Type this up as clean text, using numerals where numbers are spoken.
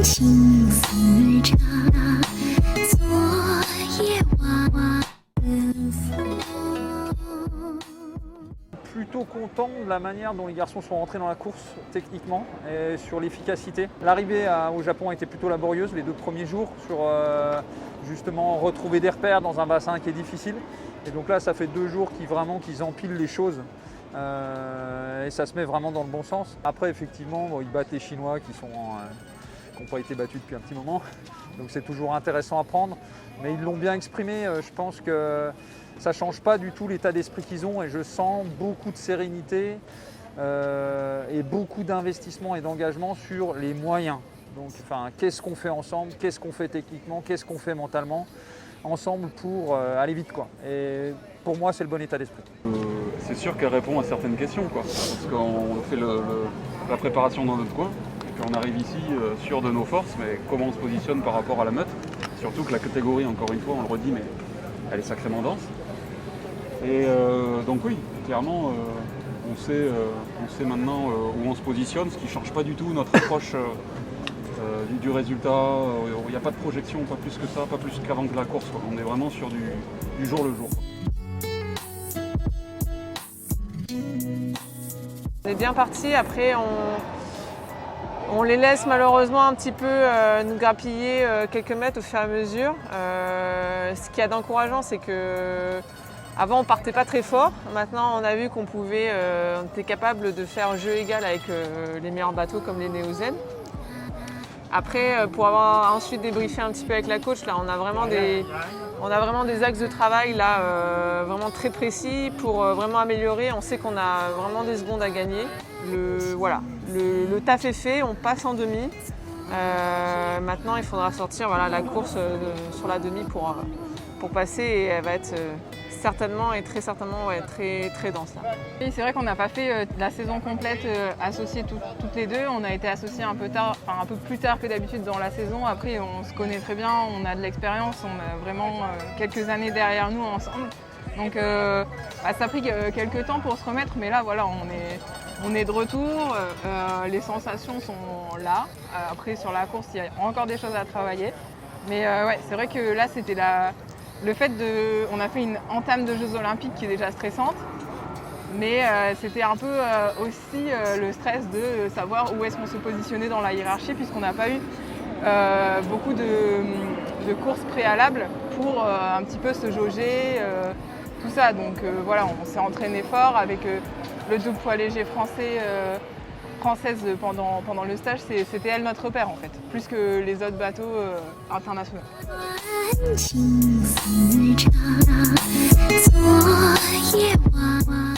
青丝茶，昨夜娃娃的风。Plutôt content de la manière dont les garçons sont rentrés dans la course techniquement et sur l'efficacité. L'arrivée au Japon a été plutôt laborieuse les 2 premiers jours sur justement retrouver des repères dans un bassin qui est difficile. Et donc là ça fait 2 jours qu'ils empilent les choses et ça se met vraiment dans le bon sens. Après effectivement ils battent les Chinois qui n'ont pas été battus depuis un petit moment. Donc c'est toujours intéressant à prendre. Mais ils l'ont bien exprimé, je pense que ça ne change pas du tout l'état d'esprit qu'ils ont et je sens beaucoup de sérénité et beaucoup d'investissement et d'engagement sur les moyens. Donc qu'est-ce qu'on fait ensemble, qu'est-ce qu'on fait techniquement, qu'est-ce qu'on fait mentalement ensemble pour aller vite quoi. Et pour moi c'est le bon état d'esprit. C'est sûr qu'elle répond à certaines questions quoi. Parce qu'on fait la préparation dans notre coin et puis on arrive ici sûr de nos forces, mais comment on se positionne par rapport à la meute. Surtout que la catégorie, encore une fois, on le redit, mais elle est sacrément dense. Et donc oui, clairement, on sait maintenant où on se positionne, ce qui ne change pas du tout notre approche du résultat. Il n'y a pas de projection, pas plus que ça, pas plus qu'avant que la course, quoi. On est vraiment sur du jour le jour. On est bien parti, après on les laisse malheureusement un petit peu nous grappiller quelques mètres au fur et à mesure. Ce qu'il y a d'encourageant, c'est que avant on partait pas très fort. Maintenant on a vu qu'on on était capable de faire jeu égal avec les meilleurs bateaux comme les Néo-Z. Après, pour avoir ensuite débriefé un petit peu avec la coach, là on a vraiment des axes de travail là, vraiment très précis pour vraiment améliorer. On sait qu'on a vraiment des secondes à gagner. Le taf est fait, on passe en demi. Maintenant, il faudra sortir la course sur la demi pour passer et elle va être certainement et très certainement très, très dense. Là. Oui, c'est vrai qu'on n'a pas fait la saison complète associée toutes les deux. On a été associés un peu plus tard que d'habitude dans la saison. Après, on se connaît très bien, on a de l'expérience, on a vraiment quelques années derrière nous ensemble. Donc ça a pris quelques temps pour se remettre, mais là voilà, on est de retour, les sensations sont là. Après sur la course, il y a encore des choses à travailler. Mais ouais, c'est vrai que là c'était le fait on a fait une entame de Jeux Olympiques qui est déjà stressante, mais c'était un peu aussi le stress de savoir où est-ce qu'on se positionnait dans la hiérarchie, puisqu'on n'a pas eu beaucoup de courses préalables pour un petit peu se jauger, tout ça. Donc voilà, on s'est entraîné fort avec le double poids léger française pendant le stage. C'était elle notre repère en fait, plus que les autres bateaux internationaux. 青丝茶，昨夜娃娃。